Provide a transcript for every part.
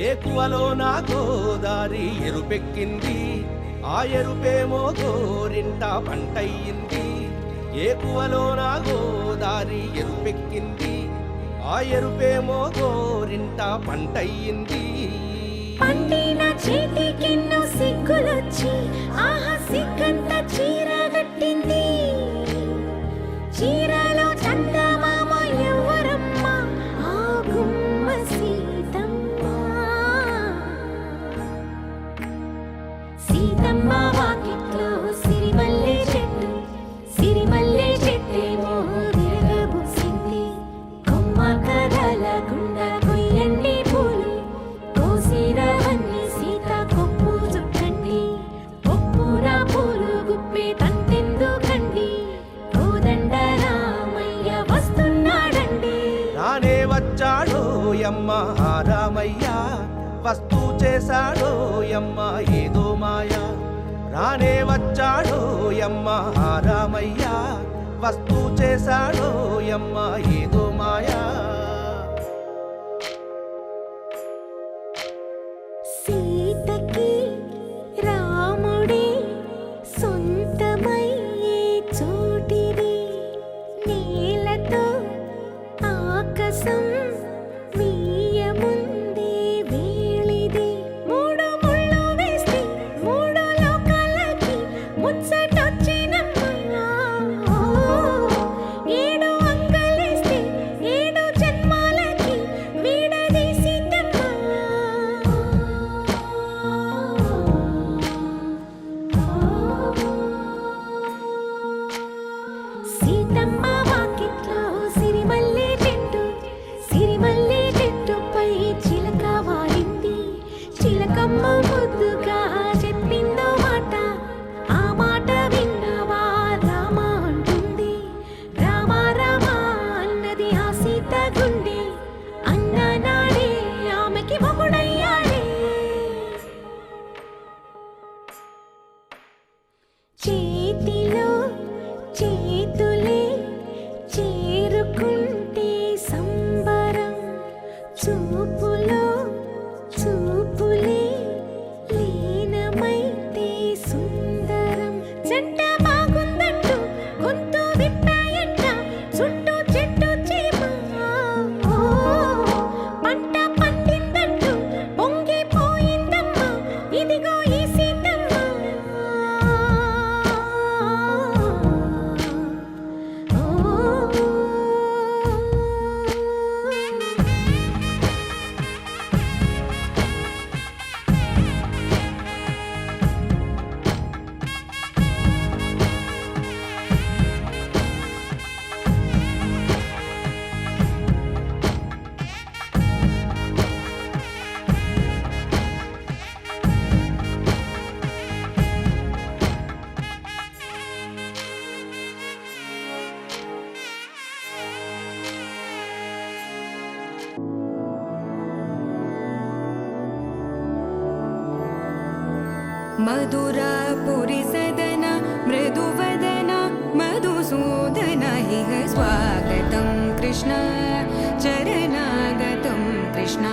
ఏకువలో నా గోదారి ఎరుపెక్కింది, ఆ ఎరుపేమో గోరింట పంటయ్యింది. ఏకువలో నా గోదారి ఎరుపెక్కింది, ఆ ఎరుపేమో గోరింట పంటయ్యింది. పండిన చేతికెన్నో సిగ్గులొచ్చి ఆహా సిగ్గంత చీరగట్టింది. చీరలో చందమామ ఎవరమ్మ, ఆ గుమ్మ సీతమ్మ. సీతమ్మ వాకిట్లో సిరిమల్లె చెట్టు, సిరిమల్లె చెట్టేమో విరగబూసింది. కొమ్మ కదలకుండా కొయ్యండి పూలు, కోసిరవన్నీ సీత కొప్పు చుట్టండి. కొప్పున పూలు గుప్పే తంతెందుకండి, కోదండ రామయ్య వస్తున్నాడండి. రానే వచ్చాడో యమ్మ ఆ రామయ్య, వస్తూ చేశాడో యమ్మ ఏదో మాయ. రానే వచ్చాడో యమ్మ ఆ రామయ్య, వస్తూ చేశాడో యమ్మ ఏదో మాయా. సీతకి రాముడే సొంతమయ్యే చోటిది, నేలతో ఆకాశం వీయముందే వేళిది. మూడు ముళ్ళు వేస్తే మూడు లోకాలకి ముచ్చటొచ్చినమ్మా. ఏడు అంగలేస్తే ఏడు జన్మాలకి వీడదీసిద్దమ్మా. సీతమ్మ వాకిట్లో సిరిమల్లె చెట్టు, సిరిమల్లె చెట్టుపై చిలక వాలింది. చిలకమ్మ ముద్దుగా చెప్పిందో మాట, ఆ మాట విన్నవా రామ అంటుంది. రామ రామ అన్నది ఆ సీత గుండె, అన్న నాడే ఆమెకి మొగుడయ్యాడే. చేతిలో చేతులే చేరుకుంటే సంబరం, చూపులో చూపులే లీనమైతే సుందరం. జంట బాగుందంటూ గొంతు విప్పాయంట చుట్టూ చెట్టు చీమ. పంట పండిందంటూ పొంగిపోయిందమ్మా, ఇదిగో ఈ సీతమ్మ. मधुरापुरी सदन मृदुवदन मधुसूदन इह स्वागतं कृष्ण चरणागतं कृष्ण.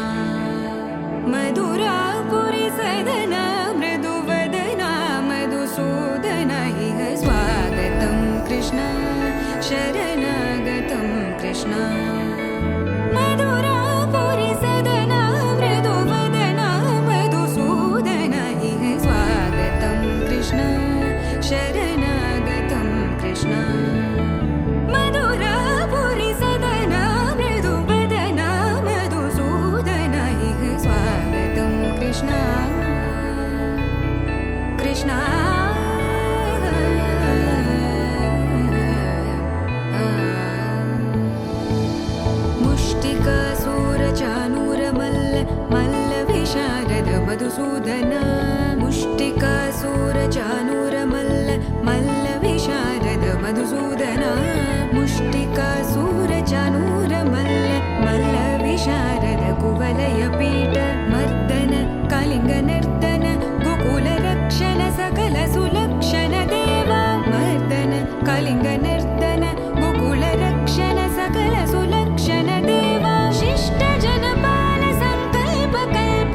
मधुरापुरी सदन मृदुवदन मधुसूदन इह स्वागतं कृष्ण शरणागतं कृष्ण. मधुरापुरी सदन मृदुवदन मधुसूदन इह स्वागतं कृष्ण शरणागतं कृष्ण. मधुरापुरी सदन मृदुवदन मधुसूदन इह स्वागतं कृष्ण कृष्ण. मुष्टिकासूरचानूरमल्ल मल्लविशारद मधुसूदन. मुष्टिकासूरचानूरमल्ल मल्लविशारद मधुसूदन. मुष्टिकासूरचानूरमल्ल मल्लविशारद कुवलयपीठ मर्दन कलिङ्गनर्दन गोकुलरक्षण सकल सुलक्षण देवा. मर्दन कलिङ्गनर्दन गोकुलरक्षण सकल सुलक्षण देवा. शिष्ट जनपाल संकल्प कल्प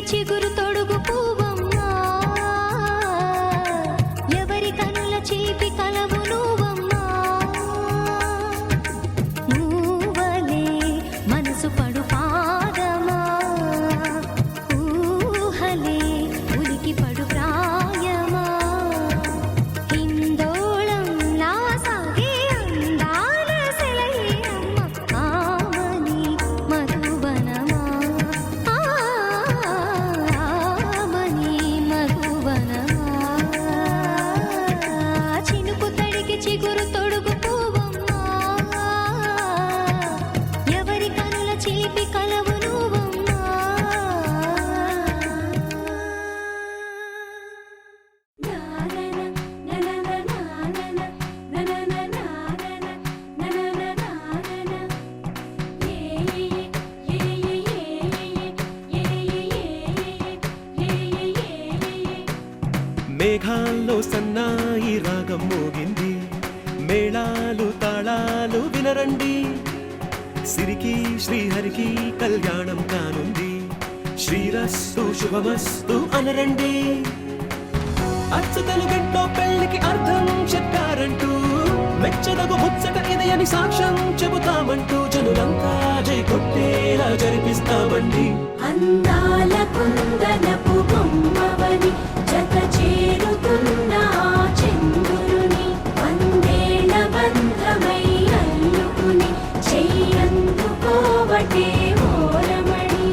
చిగురు తొడుగు పువ్వమ్మా ఎవరి కనుల చీపి కలవు నువ్వమ్మా నువ్వలే మనసు పడు పాదమా ఊహలే ఉలికి పడు ప్రాయమా హిందోళంలా సాగే అందాల సెలయేరమ్మ ఆమని మధువనమా ఆమని మధువనమా చినుకు తడికి చిగురు తొడుగు పువ్వమ్మా ఎవరి కనుల చిలిపి కలవు నువ్వమ్మా మేఘాల్లో సన్నాయి రాగం మోగింది మేళాలు తాళాలు వినరండి సిరికి శ్రీహరికి కళ్యాణం కానుంది శ్రీరస్తు శుభమస్తు అనరండి అచ్చతలు గంటో పెళ్లికి అర్థం చెప్పారంటూ మెచ్చదగు ముచ్చట ఇది అని సాక్ష్యం చెబుతామంటూ జనులంతా జై కొట్టేలా జరిపిస్తామండి అందాల కుందనపు బొమ్మవని జత చేరుతున్న ఆ చంద్రుని వందేళ్ల బంధమై అల్లుకుని చెయ్యందుకోవటే ఓరమణి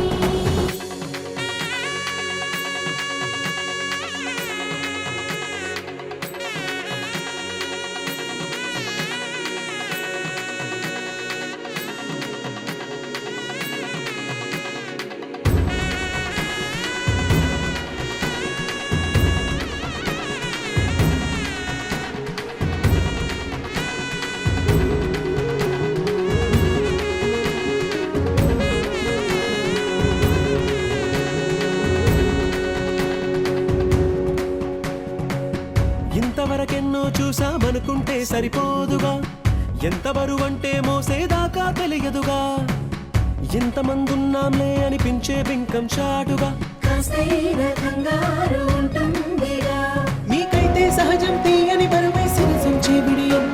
ఇంతవరకెన్నో చూసామనుకుంటే సరిపోదుగా ఎంత బరువంటే మోసేదాకా తెలియదుగా ఇంతమందున్నాంలే అనిపించే బింకం చాటుగా కాస్తైన కంగారు ఉంటుందిగా మీకైతే సహజం తీయని బరువై సిరసించే బిడియం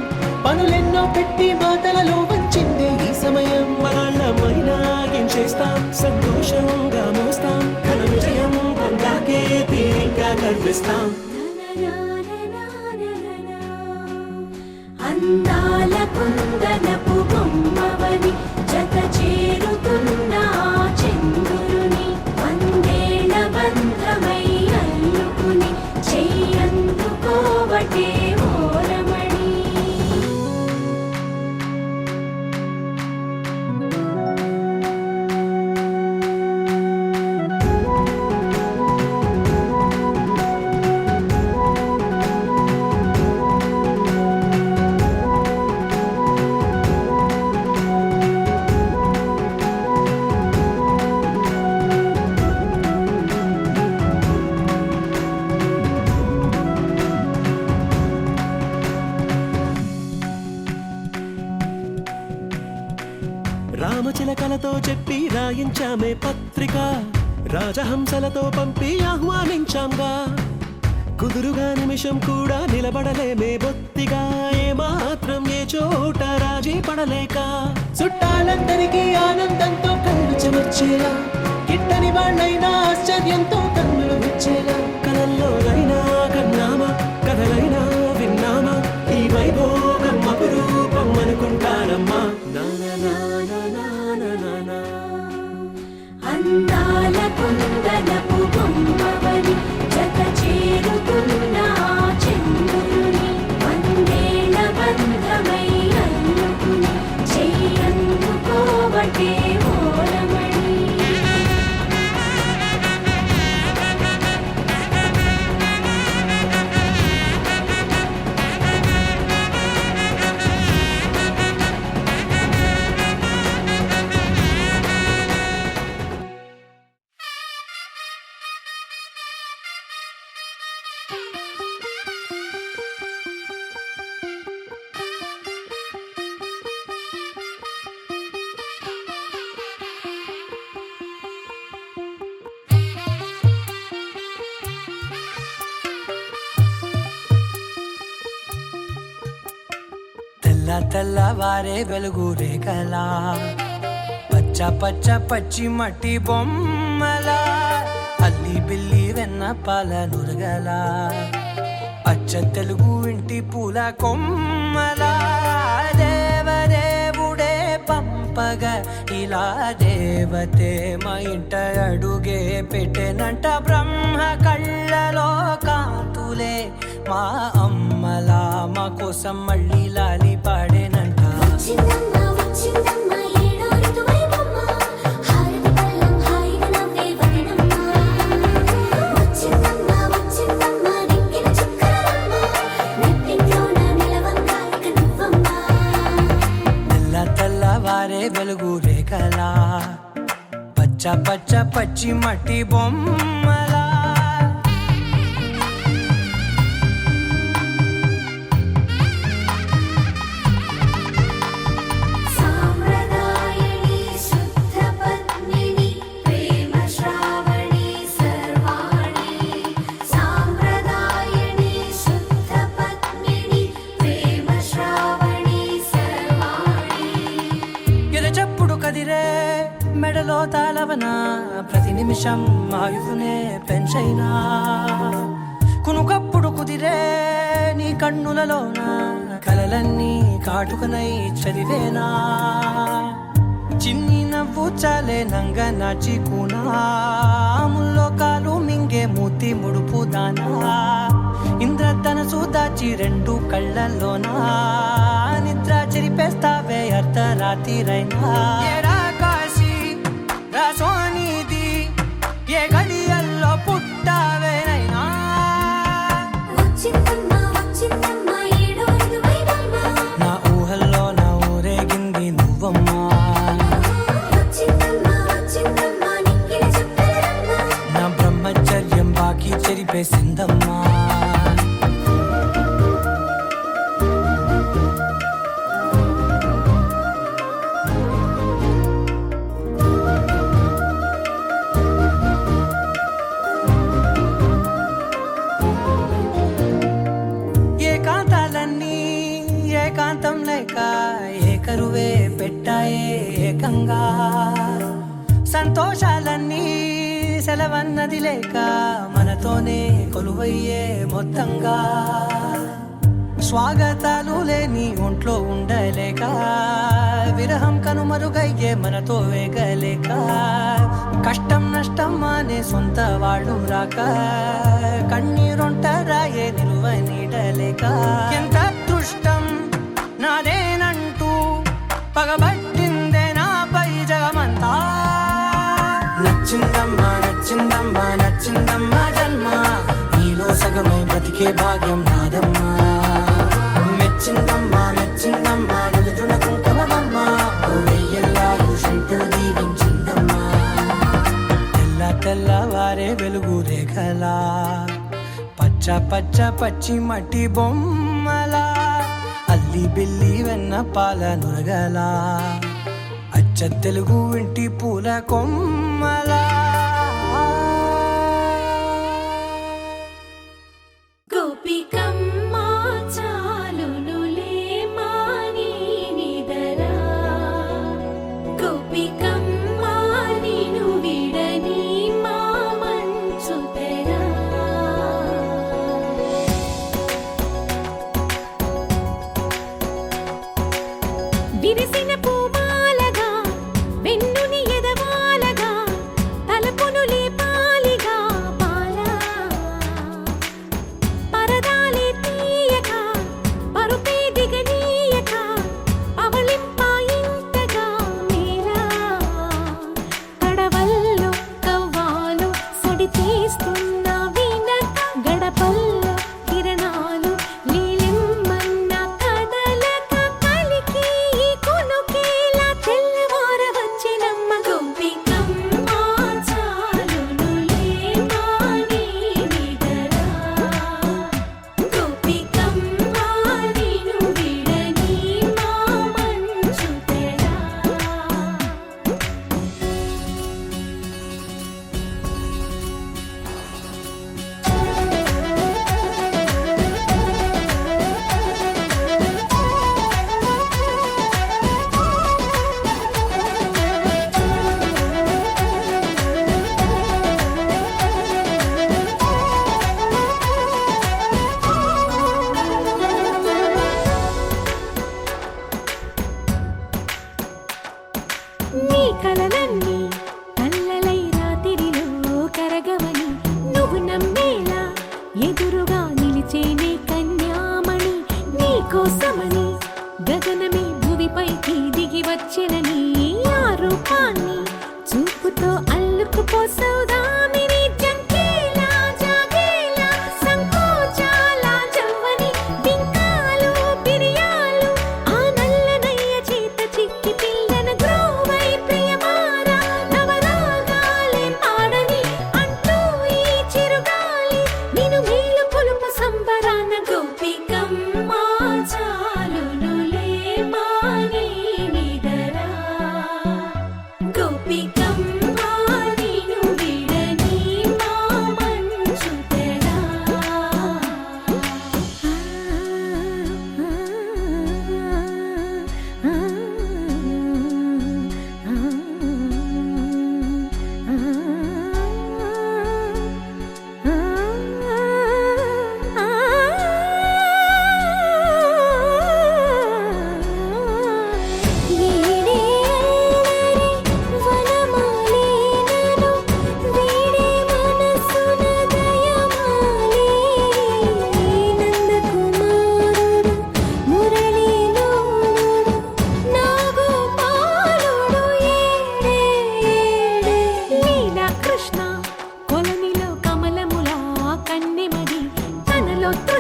పనులెన్నో పెట్టి మాటలలో వంచిందే ఈ సమయం మనాళ్ళమైనా ఏం చేస్తాం సంతోషంగా మోస్తాం ఘన విజయం పొందాకే తీరిగ్గా గర్విస్తాం అందాల కుందనపు బొమ్మవని జత చేరుతున్న ఆ చంద్రుని వందేళ్ల బంధమై అల్లుకుని చెయ్యందుకోవటే ఓరమణి రామచిలకలతో చెప్పి రాయించామే పత్రిక రాజహంసలతో పంపి ఆహ్వానించాంగా కుదురుగా నిమిషం కూడా నిలబడలేమే బొత్తిగా ఏమాత్రం ఏ చోట రాజీ పడలేక చుట్టాలందరికీ ఆనందంతో కళ్ళు చెమర్చేలా గిట్టని వాళ్ళైనా ఆశ్చర్యంతో కన్నులు విచ్చేలా కలల్లోనైనా కన్నామా కథలైనా విన్నామా ఈ వైభోగం అపురూపం అనుకుంటానమ్మా అందాల కుందనపు బొమ్మవని జత చేరుతున్న ఆ చంద్రుని వందేళ్ల బంధమై అల్లుకుని చెయ్యందుకోవటే ఓరమణి తెల్ల తెల్లవారే వెలుగు రేఖలా పచ్చ పచ్చ పచ్చి మట్టి బొమ్మలా అల్లి బిల్లి వెన్న పాల నురగలా అచ్చ తెలుగు ఇంటి పూల కొమ్మలా దేవదేవుడే పంపగ ఇలా దేవతే మా ఇంట అడుగే పెట్టెనంట బ్రహ్మ కళ్ళలో కాంతులే మా అమ్మలా మా కోసం మళ్ళీ లాలి పాడేనంట వచ్చిందమ్మ వచ్చిందమ్మ ఏడో ఋతువైవమ్మ హారతి పళ్ళం హాయిగా నవ్వే వదనమ్మ వచ్చిందమ్మ వచ్చిందమ్మ నింగిన చుక్కలమ్మ నెట్టింట్లోన నిలవంగా ఇక నువ్వమ్మ తెల్ల తెల్లవారే వెలుగు రేఖలా పచ్చ పచ్చ పచ్చి మట్టి బొమ్మలా సాంప్రదాయని శుద్ధ పద్మిని ప్రేమ శ్రావణి సర్వాణి సాంప్రదాయని శుద్ధ పద్మిని ప్రేమ శ్రావణి సర్వాణి ఎరచప్పుడు కదిరే మెడలో తాళవన ప్రతి నిమిషం ఆయుధునే పెంచైనా కునుకప్పుడు కుదిరే నీ కన్నులలోన కలలన్నీ కాటుకనై చదివేనా చిన్ని నవ్వు చాలే నంగ నాచి కూనాముల్లో కాలు మింగే మూతి ముడుపు దానా ఇంద్రధనసు దాచి రెండు కళ్ళల్లోనా నిద్ర చెరిపేస్తావే అర్ధరాత్రిరైనా ఏరా కాశీ రా సోనిది ఏ గడియల్లో పుట్టావేనైనా వచ్చిందమ్మ వచ్చిందమ్మ ఏడో ఋతువైవమ్మ నా ఊహల్లో నా ఊరేగింది నువ్వమ్మా వచ్చిందమ్మ వచ్చిందమ్మ నింగిన చుక్కలమ్మ నా బ్రహ్మచర్యం బాకీ చెరిపేసిందమ్మా ఏకాంతాలన్నీ ఏకాంతం లేక ఏకరువే పెట్టాయే ఏకంగా సంతోషాలన్నీ సెలవన్నది లేక మనతోనే కొలువయ్యే మొత్తంగా స్వాగతాలు లేని ఒంట్లో ఉండలేక విరహం కనుమరుగయ్యే మనతో వేగలేక కష్టం నష్టం అనే సొంత వాళ్ళు రాక కన్నీరొంటరాయే నిలువ నీడలేక ఎంత అదృష్టం నాదేనంటూ పగబట్టిందే నాపై జగమంతా నచ్చిందమ్మా నచ్చిందమ్మా నచ్చిందమ్మా జన్మ నీలో సగమై బ్రతికే భాగ్యం నాదమ్మా మెచ్చిందమ్మా మెచ్చిందమ్మా నిలుతున్న కుంకుమమ్మా వెయ్యల్లాలు శంకరు దీవించిందమ్మా తెల్ల తెల్లవారే వెలుగు రేఖలా పచ్చ పచ్చ పచ్చి మట్టి బొమ్మలా అల్లి బిల్లి వెన్న పాల నురగలా అచ్చ తెలుగు ఇంటి పూల కొమ్మలా గోపికమ్మ చాలునులే మాని నిదరా గోపికమ్మ నిను విడని మా మంచుతరా విరిసిన పూమాలగా వెన్నుని ఎదవాలగా తల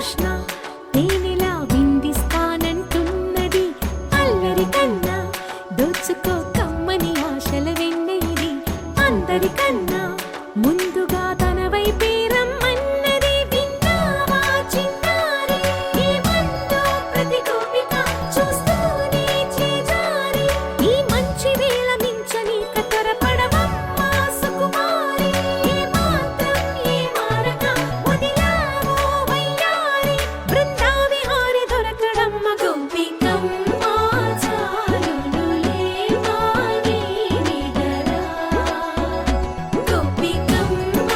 కృష్ణ తేనెలా విందిస్తానంటున్నది అల్లరి కన్నా దోచుకో కమ్మని ఆశల వెన్నెయిది అందరికన్నా ముందుగా తన వైపే రమ్మన్నది విన్నావా చిన్నారి ఏమందో ప్రతి గోపిక చూస్తూనే చేజారి ఈ మంచి వేళ మించని కతరపడవమ్మా సుకుమారి ఏ మాత్రం ఏ మారక వదిలావో వయ్యారి బృందావిహారి దొరకడమ్మ గోపికమ్మ చాలునులే మాని నిదరా గోపికమ్మ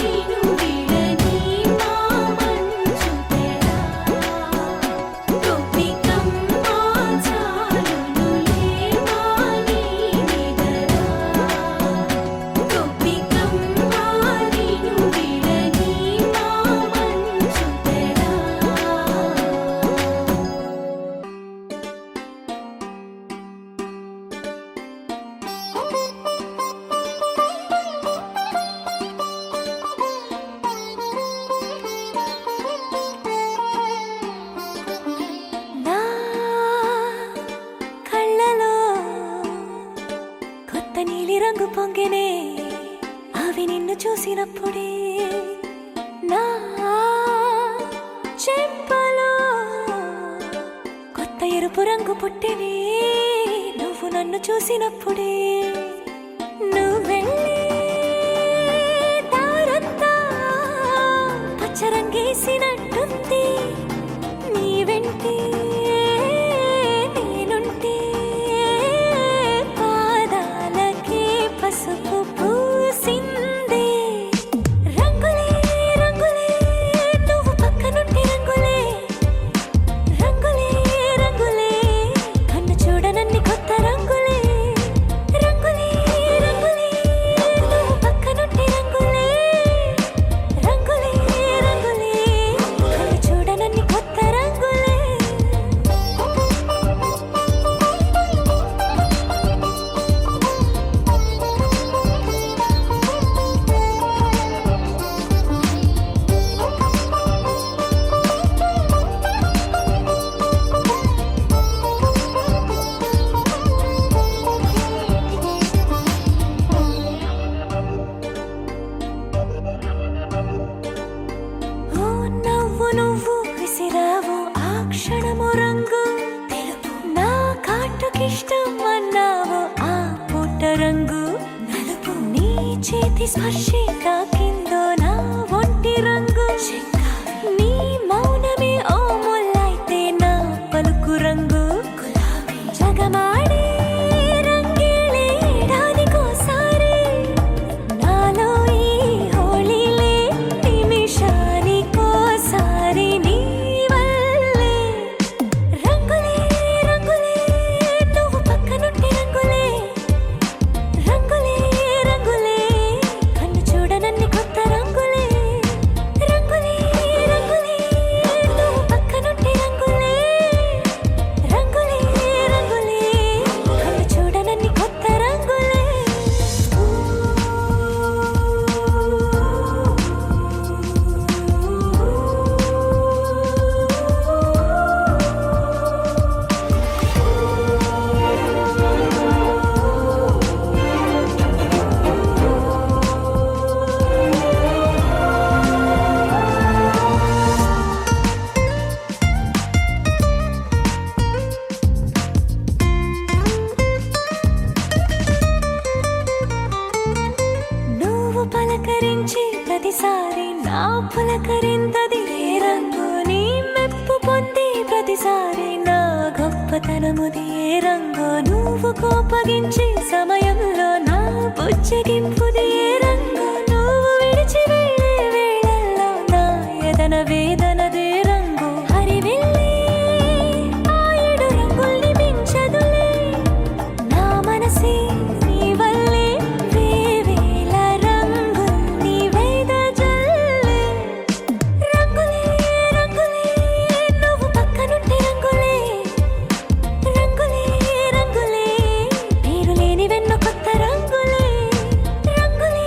నిను విడని మా మంచు తెరా గోపికమ్మ చాలునులే మాని నిదరా గోపికమ్మ నిను విడని మా మంచు తెరా నా కళ్ళలో కొత్త నీలి రంగు పొంగెనే అవి నిన్ను చూసినప్పుడే నా చెంపలో కొత్త ఎరుపు రంగు పుట్టెనే నువ్వు నన్ను చూసినప్పుడే నువ్వెళ్ళే దారంతా పచ్చరంగేసినట్టుంది నీ వెంటే నేనుంటే పాదాలకే పసుపు పూసిందే రంగులే రంగులే నువ్వు పక్కనుంటే రంగులే రంగులే రంగులే కన్ను చూడనన్ని కొత్త రంగులే రంగులే రంగులే నువ్వు పక్కనుంటే రంగులే రంగులే రంగులే కన్ను చూడనన్ని కొత్త రంగులే ఓ నవ్వు నువ్వు విసిరావు ఆ క్షణము రంగు తెలుపు నా కాటుకిష్టం అన్నావు ఆ పుట్ట రంగు నలుపు నీ చేతి స్పర్శే తాకిందో నా ఒంటి రంగు నీ మౌనమే ఓ ముల్లైతే నా పలుకు రంగు జగమాడే రంగేళే ఏడాదికోసారి నాలో ఈ హోళీలే నిమిషానికోసారి నీ వల్లే రంగులే రంగులే నువ్వు పక్కనుంటే రంగులే రంగులే రంగులే కన్ను చూడనన్ని కొత్త రంగులే రంగులే రంగులే నువ్వు పక్కనుంటే రంగులే రంగులే రంగులే కన్ను చూడనన్ని కొత్త రంగులే నువ్వు పలకరించి ప్రతిసారి నా పులకరింతది ఏ రంగు నీ మెప్పు పొంది ప్రతిసారి నా గొప్పతనముది ఏ రంగు నువ్వు కోపగించి సమయంలో నా బుజ్జగింపుది ఏ రంగు నువ్వు విడిచి వెళ్ళే వేళల్లో నా ఎదన వేదనదే రంగు హరివెళ్ళే ఆ ఏడు రంగుల్ని మించదులే నా మనసే నీ వల్లే వేవేల రంగుల్ని వెదజల్లే రంగులే రంగులే నువ్వు పక్కనుంటే రంగులే రంగులే రంగులే పేరు లేని వెన్నో కొత్త రంగులే రంగులే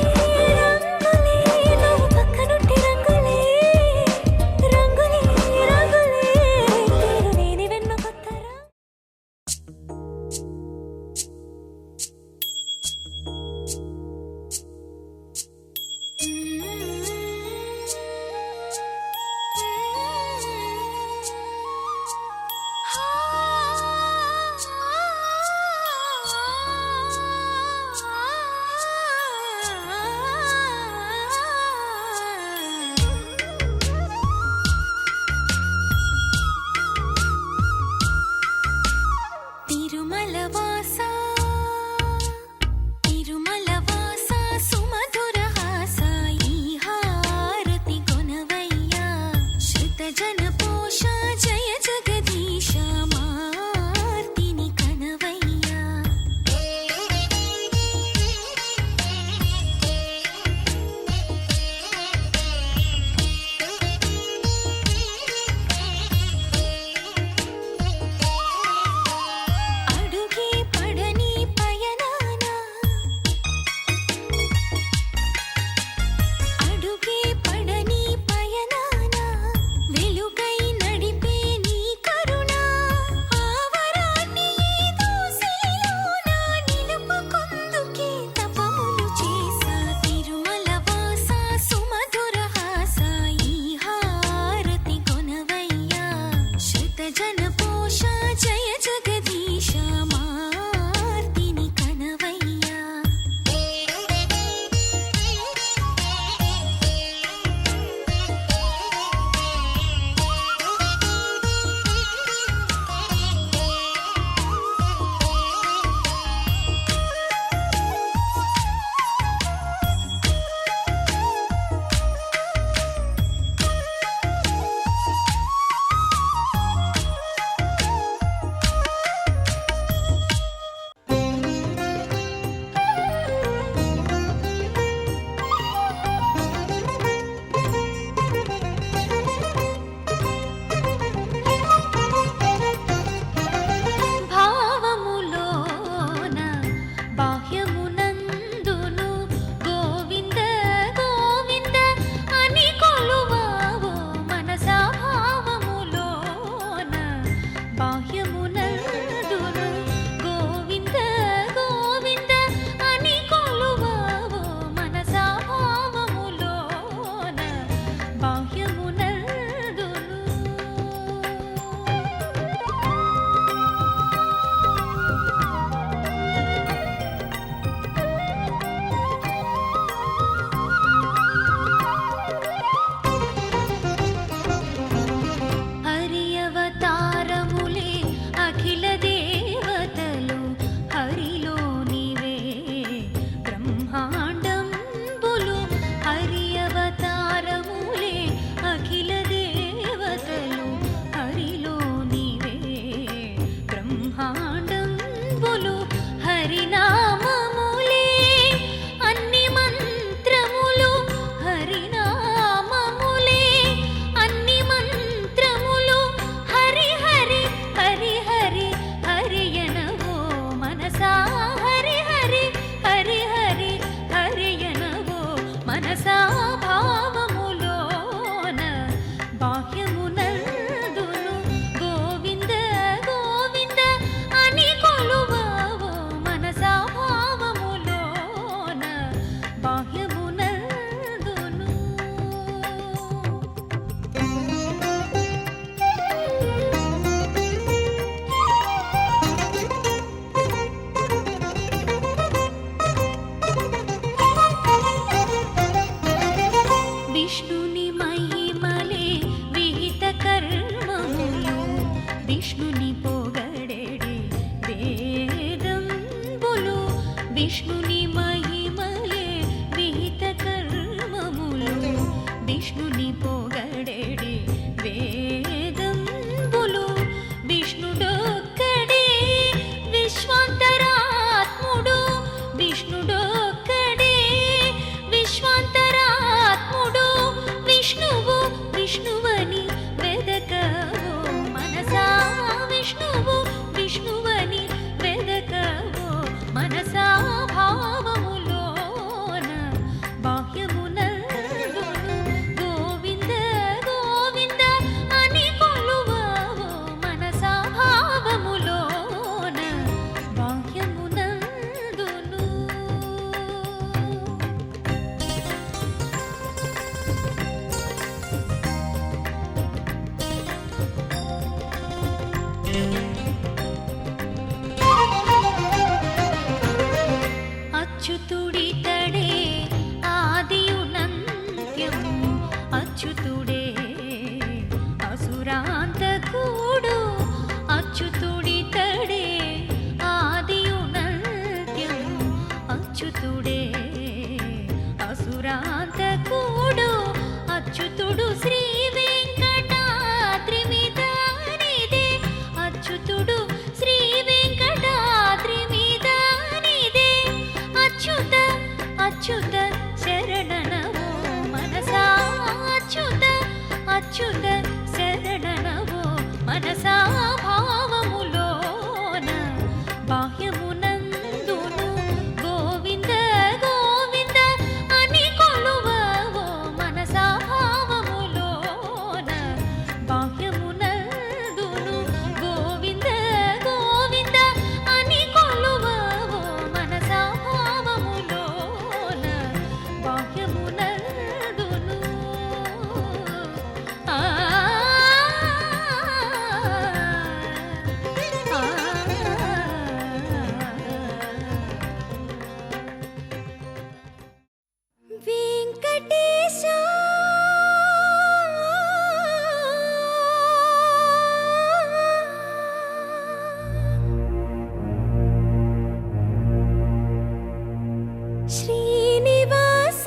అచ్యుతుడితడే ఆదియునంత్యము అచ్యుతుడే అసురాంతకుడు అచ్యుతుడితడే ఆదియునంత్యము అచ్యుతుడే అసురాంతకుడు అచ్యుతుడు శ్రీ వెంకటాద్రి మీదనిదే అచ్యుతుడు శ్రీ వెంకటాద్రి మీదనిదే అచ్యుత అచ్యుత శరణనవో మనసా అచ్యుత అచ్యుత శరణనవో మనసా భావములోన బాహ్యమునందును గోవింద గోవింద అని కొలువవో మనసా భావములోన బాహ్యమునందును గోవింద గోవింద అని కొలువవో మనసా భావములోన బాహ్యమునందును ఆ వెంకటేశ శ్రీనివాస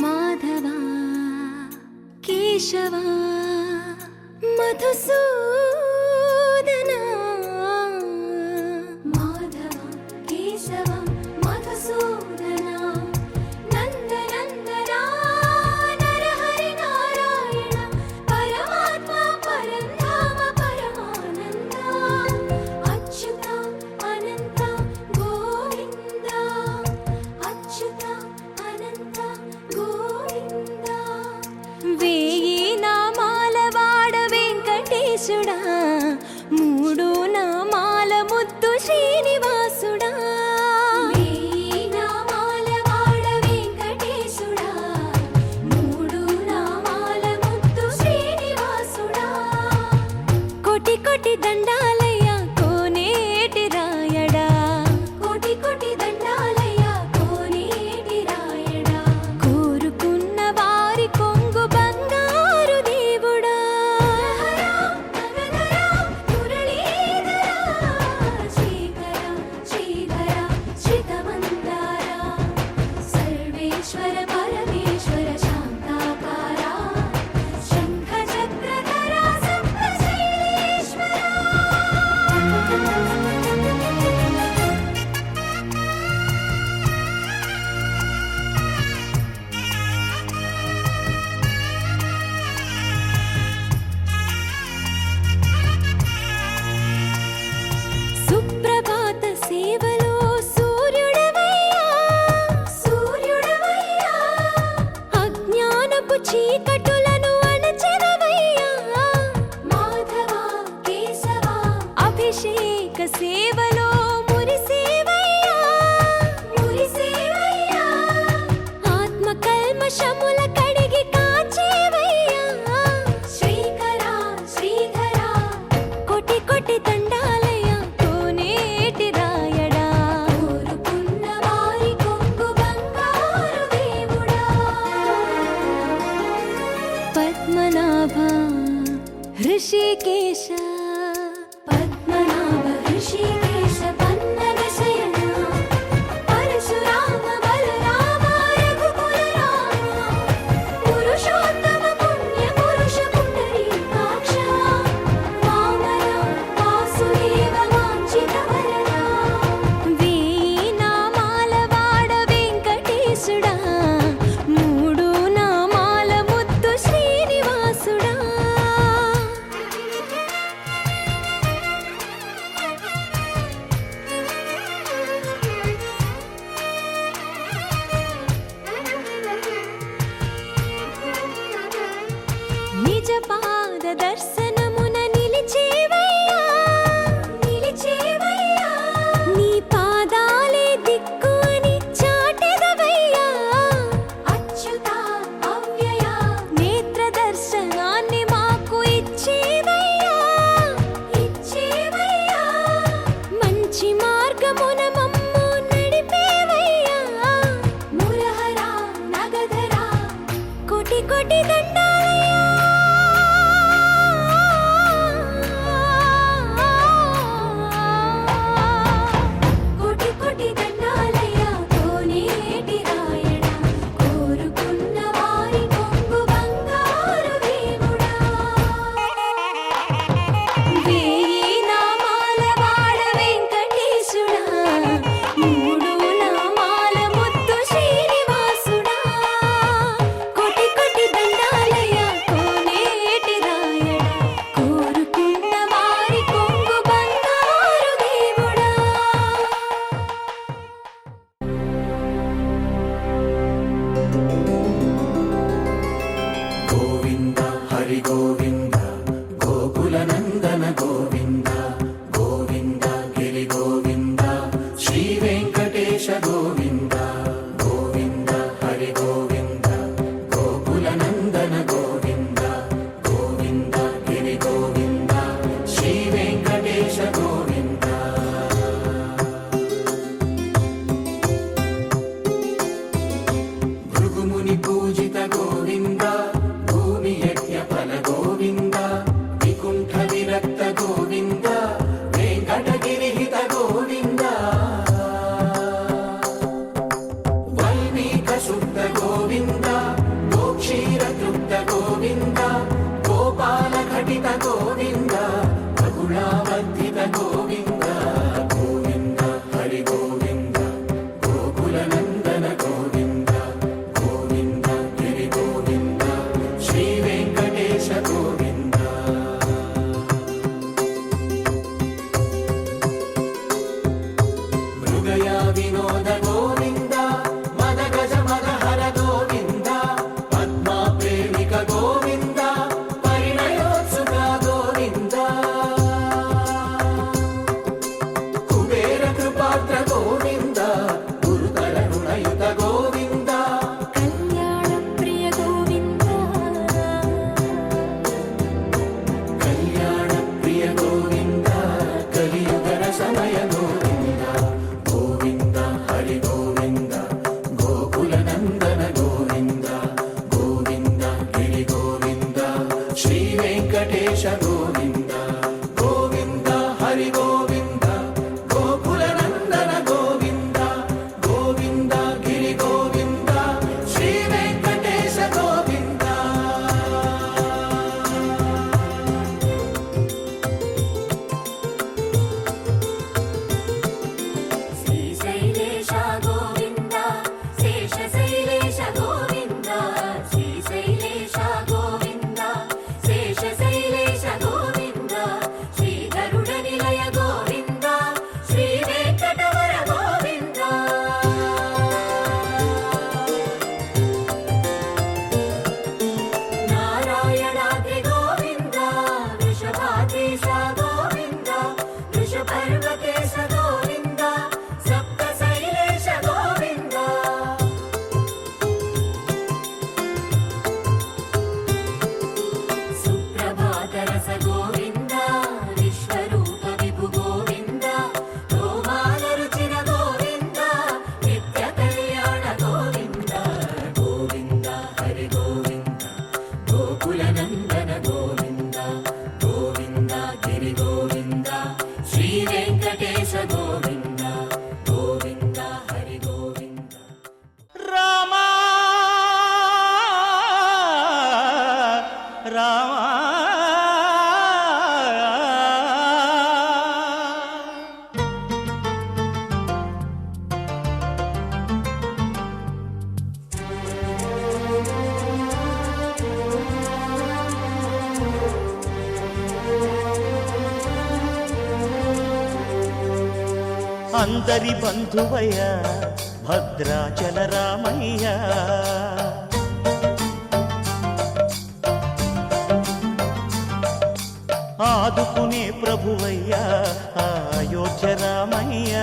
మాధవ కేశవ మధుసూదన మాధవ కేశవ మధుసూదన నందనందన నరహరి నారాయణ పరమాత్మ పరంధామ పరమానంద అచ్యుత అనంత గోవింద అచ్యుత అనంత గోవింద వేయి నామాల వాడ వెంకటేశ గోవింద గోవింద హరి గోవింద గోకుల నందన గోవింద గోవింద గిరి గోవింద శ్రీ వెంకటేశ గోవింద భృగుముని పూజిత గోవింద భూమి యజ్ఞ ఫల గోవింద వికుంఠ విరక్త గోవింద వెంకటగిరిహిత గోవింద వల్మీక శుద్ధ గోవింద గోక్షీర తృప్త గోవింద గోపాల ఘటిత గోవింద బహుళావర్ధిత గోవింద గోవింద హరి గోవింద గోకుల నందన గోవింద గోవింద గిరి గోవింద శ్రీ వెంకటేశ గోవింద మృగయా వినోద గోవింద మద గజ మద హర గోవింద పద్మా ప్రేమిక గోవింద పరిణయోత్సుక గోవింద కుబేర కృపాత్ర గోవింద గురుతర రుణయుత గోవింద కళ్యాణ ప్రియ గోవింద కళ్యాణ ప్రియ గోవింద కలియుగ సమయ గోవింద గోవింద హరి గోవింద గోకుల నందన గోవింద గోవింద గిరి గోవింద శ్రీ వెంకటేశ గోవింద గోవింద హరి గోవింద గోకుల నందన గోవింద గోవింద గిరి గోవింద శ్రీ వెంకటేశ గోవింద శ్రీశైలేశ గోవింద శేషశైలేశ గోవింద శ్రీశైలేశ గోవింద శేషశైలేశ గోవింద శ్రీధరుడ నిలయ గోవింద శ్రీ వెంకటవర గోవింద నారాయణాద్రి గోవింద వృషభాద్రీశ గోవింద వృషపర్వతేశ గోవింద సప్త శైలేశ గోవింద సుప్రభాతరస గోవింద విశ్వరూప విభు గోవింద రోమాల రుచిర గోవింద నిత్య కళ్యాణ గోవింద గోవింద హరి గోవింద గోకుల నందన గోవింద గోవింద గిరి గోవింద శ్రీ వెంకటేశ గోవింద గోవింద హరి గోవింద రామా రామా అందరి బంధువయ్య భద్రాచల రామయ్య ఆదుకునే ప్రభువయ్య అయోధ్య రామయ్య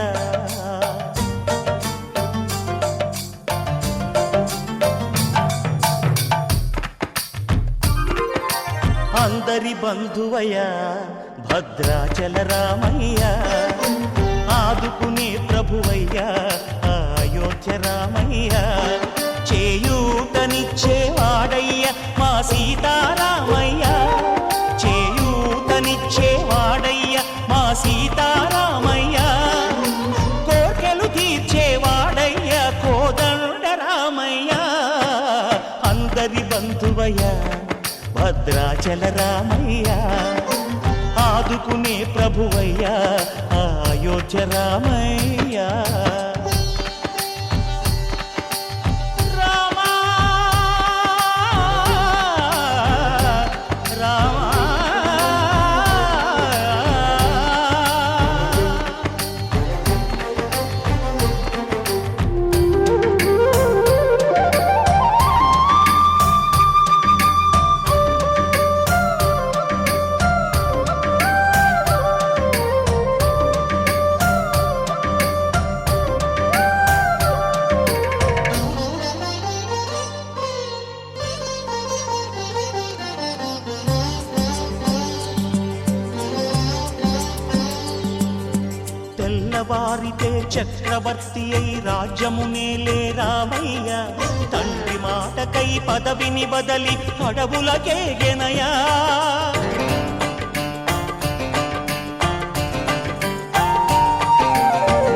అందరి బంధువయ్య భద్రాచల రామయ్య ఆదుకునే ప్రభువయ్య అయోధ్య రామయ్య చేయూతనిచ్చేవాడయ్య మా సీతారామయ్య చేయూతనిచ్చేవాడయ్య మా సీతారామయ్య కోర్కెలు తీర్చేవాడయ్య కోదండ రామయ్య అందరి బంధువయ్య భద్రాచల రామయ్య ఆదుకునే ప్రభువయ్య అయోధ్య రామయ్య రామా రామా చక్రవర్తి అయి రాజ్యమునేలే రామయ్య తండ్రి మాటకై పదవిని బదలి అడవులకేగెనయా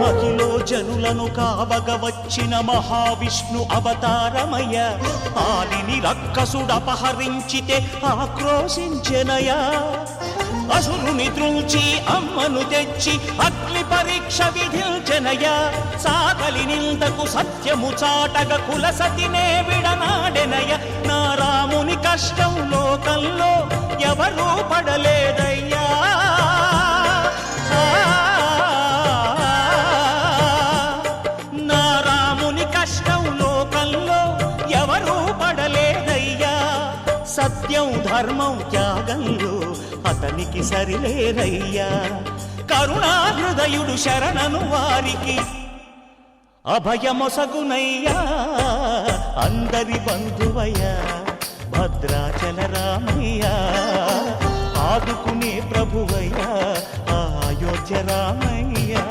మహిలో జనులను కావగ వచ్చిన మహావిష్ణు అవతారమయ్య ఆలిని రక్కసుడపహరించితే ఆక్రోశించెనయా అసురుని త్రుంచి అమ్మను తెచ్చి అగ్ని పరీక్ష విధించెనయా సాగలి నిందకు సత్యము చాటగ కులసతినే విడనాడెనయ నా రాముని కష్టం లోకంలో ఎవరూ పడలేదయ్యా నా రాముని కష్టం లోకంలో ఎవరూ పడలేదయ్యా సత్యం ధర్మం త్యాగంలో అతనికి సరిలేరయ్యా కరుణా హృదయుడు శరణను వారికి అభయమొసగునయ్యా అందరి బంధువయ్యా భద్రాచల రామయ్యా ఆదుకునే ప్రభువయ్యా అయోధ్య రామయ్యా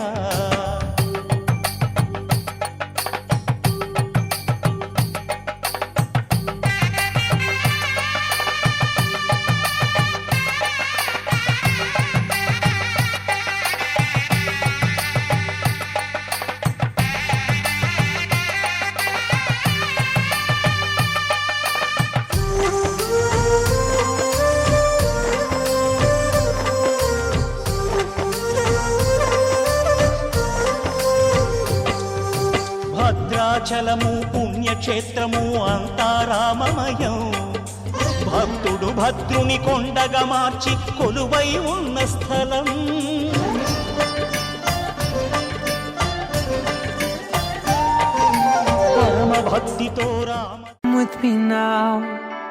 భద్రాచలము పుణ్యక్షేత్రము అంతా రామమయం భక్తుడు భద్రుని కొండగా మార్చి కొలువై ఉన్న స్థలం పరమ భక్తితో Rama With me now,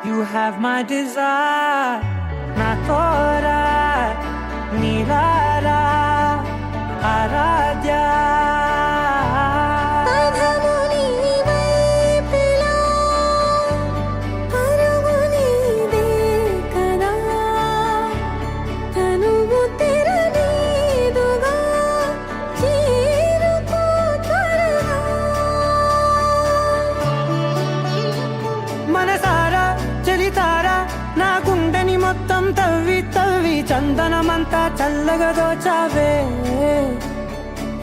you have my desire. Na tora, nirara, aradya. మొత్తం తవ్వి తవ్వి చందనమంతా చల్లగా దోచావే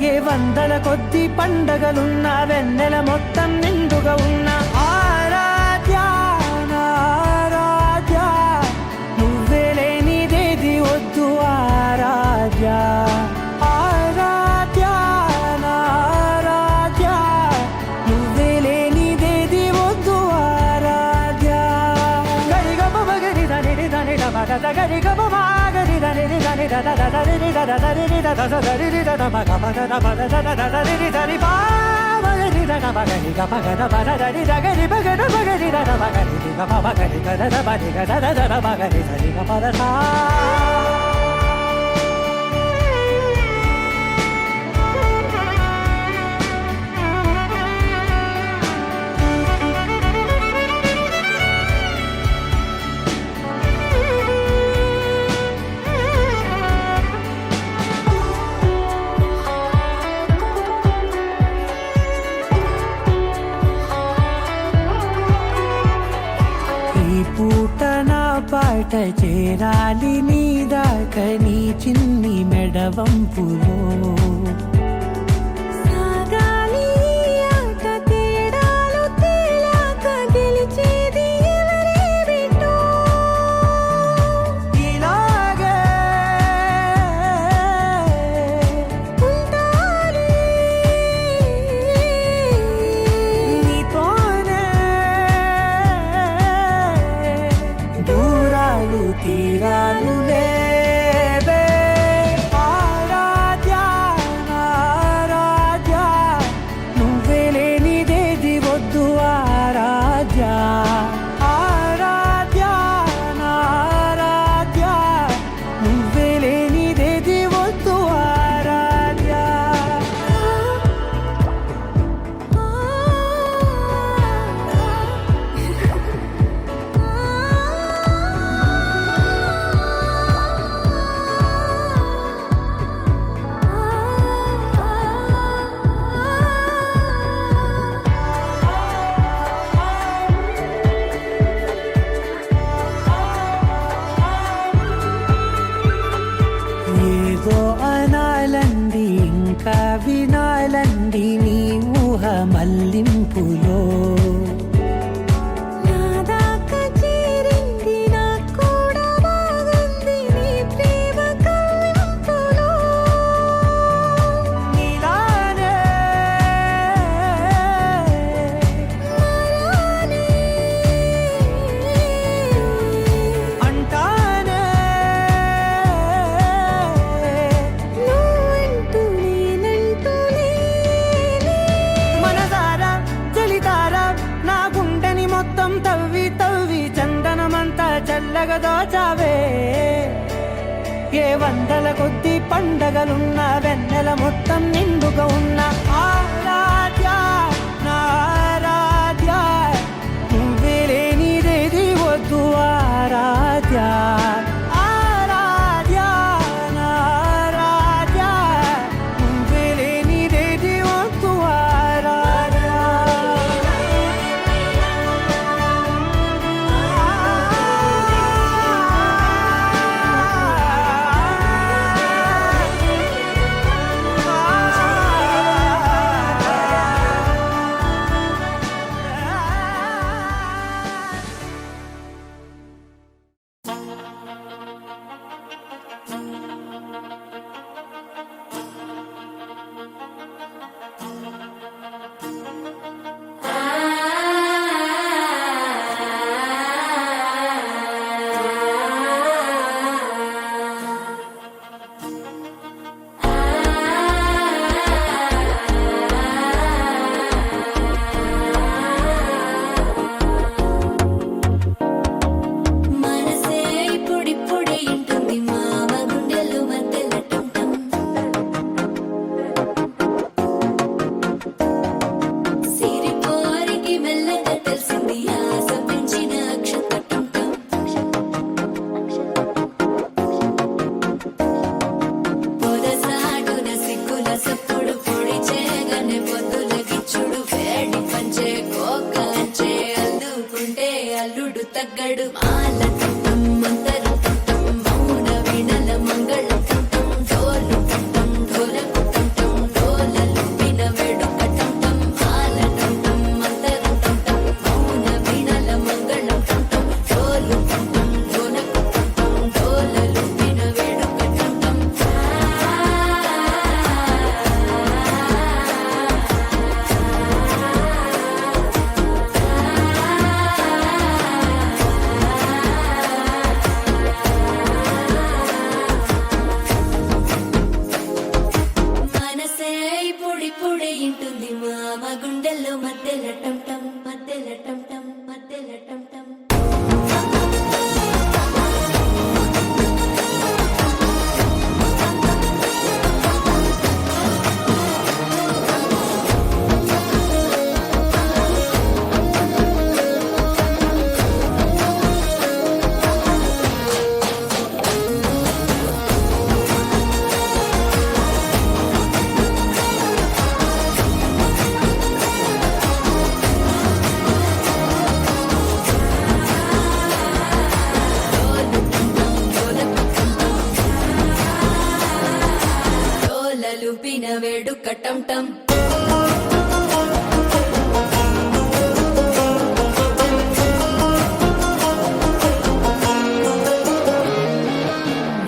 ఏ వందల కొద్ది పండగలున్న వెన్నెల మొత్తం నిండుగా ఉన్న ఆరాధ్య ఆరాధ్య నువ్వే లేనిదేది వద్దు ఆరాధ్య ఆరాధ్య ఆరాధ్య నువ్వే లేనిదేది వద్దు ఆరాధ్య గరిగ బగరి దని దని ద గరి గ బ మా గరి దని దని ద ద ద రి ద ద రి ద ద ద రి ద ద మ గ మ ద ద మ ద ద ద ద రి ద రి బా మ రి ద ద మ గ రి గ మ గ ద మ ద ద రి ద గ రి బ గ ద మ గ రి ద ద మ గ రి గ మ మ గ రి గ ద ద మ రి గ ద ద ద మ గ రి ద రి గ మ ద సా పాట చేరాలి నీ దాకా నీ చిన్ని మెడవంపులో సాగాలి ఆట తేడాలు తేలాక గెలిచేది ఎవరే బిడ్డో ఇలాగే ఉంటాలి నీతోనే దూరాలు తీరాలు లేవే ఆరాధ్య కల్లింపులో నాదాకా చేరింది నా కూడా బాగుంది నీ ప్రేమ కవ్వింపులో నీలానే అంటానే నువ్వంటూ నేనంటూ లేనే మనసారా చలితారా నా గుండెని మొత్తం తవ్వి తవ్వి చందనమంతా చల్లగా దోచావే ఏ వందల కొద్ది పండగలున్న వెన్నెల మొత్తం నిండుగా ఉన్న ఆరాధ్య నా ఆరాధ్య నువ్వే లేనిదేది వద్దు ఆరాధ్య ఆరాధ్య నా ఆరాధ్య నువ్వే లేనిదేది వద్దు మనసే ఇప్పుడిప్పుడే ఇంటుంది మామ గుండెలు మధ్యల టంటం సిరిపోరికి మెల్లగా తెలిసింది ఆశ పెంచిన అక్షత టంటం పొదసాటున సిగ్గుల సప్పుడు పొడి చేయగానే పొద్దుల గిచ్చుడు వేడి పంచే కోకంచే అల్లుకుంటే అల్లుడు తగ్గడు మాల టంటం మంతరం టంటం మౌన వీణల మంగళం టంటం డోలు టంటం ఢోలకు టంటం డోలలు విన వేడుక టంటం మాల టంటం మంతరం టంటం మౌన వీణల మంగళం టంటం డోలు టంటం ఢోలకు టంటం డోలలు విన వేడుక టంటం మనసే ఇప్పుడిప్పుడే ఇంటుంది మామ గుండెల్లో మధ్యల టంటం మధ్యల టంటం మధ్యల టంటం డోలలుపిన వేడుక టంటం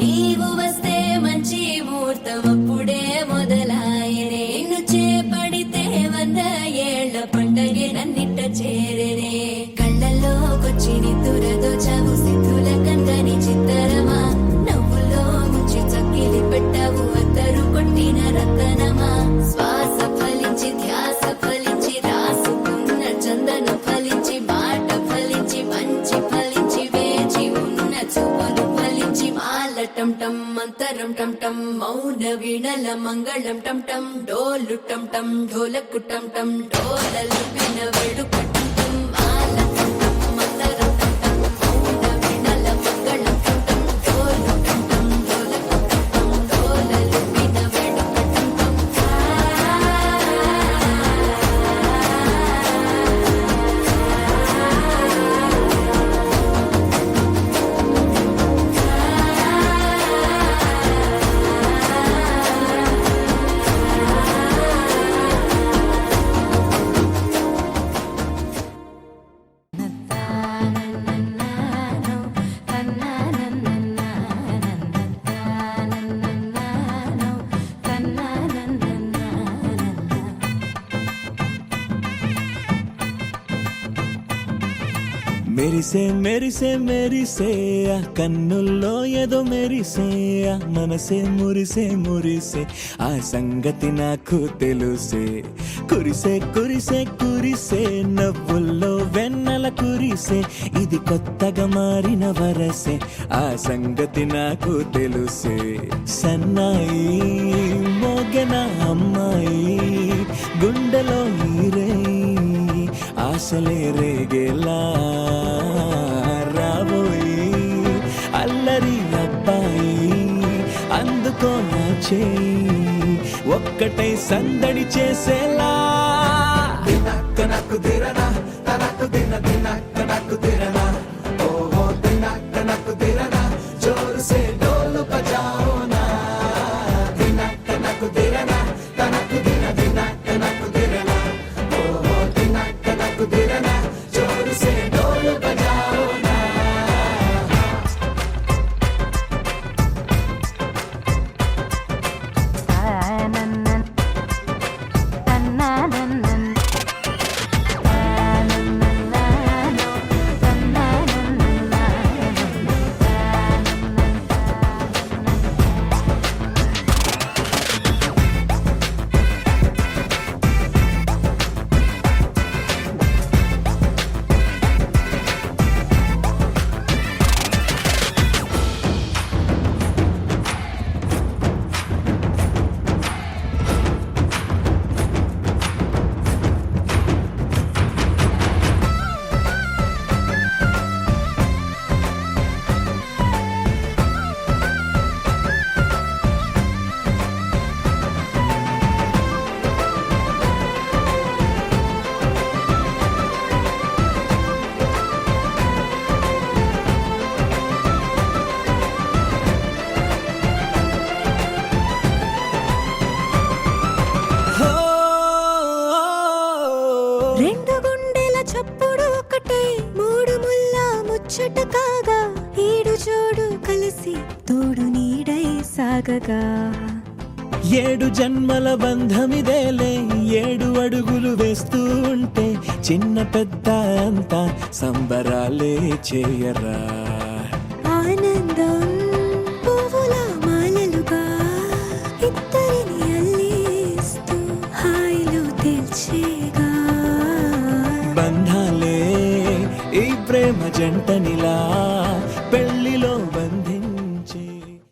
నీవు వస్తే మంచి ముహూర్తం అప్పుడే మొదలాయనే నిన్ను చేపడితే 100 ఏళ్ల పండగే నన్నిట్ట చేరేనే కళ్ళల్లోకొచ్చి నిద్దురదోచావు సిద్ధుల కందని చిత్తరమా నవ్వులో ముంచి చక్కిలి పెట్టావు అద్దరు కొట్టిన రతనమా శ్వాస ఫలించి ధ్యాస ఫలించి రాసుకున్న చందనం ఫలించి మాట ఫలించి మంచి ఫలించి వేచి ఉన్న చూపులు ఫలించి మాల టంటం మంతరం టంటం మౌన వీణల మంగళం టంటం డోలు టంటం ఢోలకు టంటం డోలలు విన వేడుక టంటం మాల టంటం మంతరం టంటం మౌన వీణల మంగళం టంటం డోలు టంటం ఢోలకు టంటం డోలలు విన వేడుక టంటం మెరిసే మెరిసే మెరిసే ఆ కన్నుల్లో ఏదో మెరిసే ఆ మనసే మురిసే మురిసే ఆ సంగతి నాకు తెలుసే కురిసే కురిసే కురిసే నవ్వుల్లో వెన్నెల కురిసే ఇది కొత్తగా మారిన వరసే ఆ సంగతి నాకు తెలుసే సన్నాయి మోగెన అమ్మాయి గుండెలో ఈరే ఆశలే రేగేలా రాబోయి అల్లరి అబ్బాయి అందుకో నా చేయి ఒక్కటై సందడి చేసేలా దినక్క నాకు దిరనా తనకు దిన దినక్క నాకు దిరనా ఓహో దినక్క నాకు దిరనా జోరు సే డోలు బజాओ నా దినక్క నాకు దిరనా తనకు దిన దినక్క నాకు దిరనా ఓహో దినక్క నాకు దిరనా జోరు సే డోలు బజాओ నా రెండు గుండెల చప్పుడు ఒకటే మూడు ముల్ల ముచ్చట కాగా ఈడు జోడు కలిసి తోడు నీడై సాగగా ఏడు జన్మల బంధమిదేలే ఏడు అడుగులు వేస్తూ ఉంటే చిన్న పెద్ద అంతా సంబరాలే చేయరా ఆనందం పువ్వుల మాలలుగా ఇద్దరిని అల్లేస్తూ హాయిలో తేల్చేగా బంధాలే ఈ ప్రేమ జంటనిలా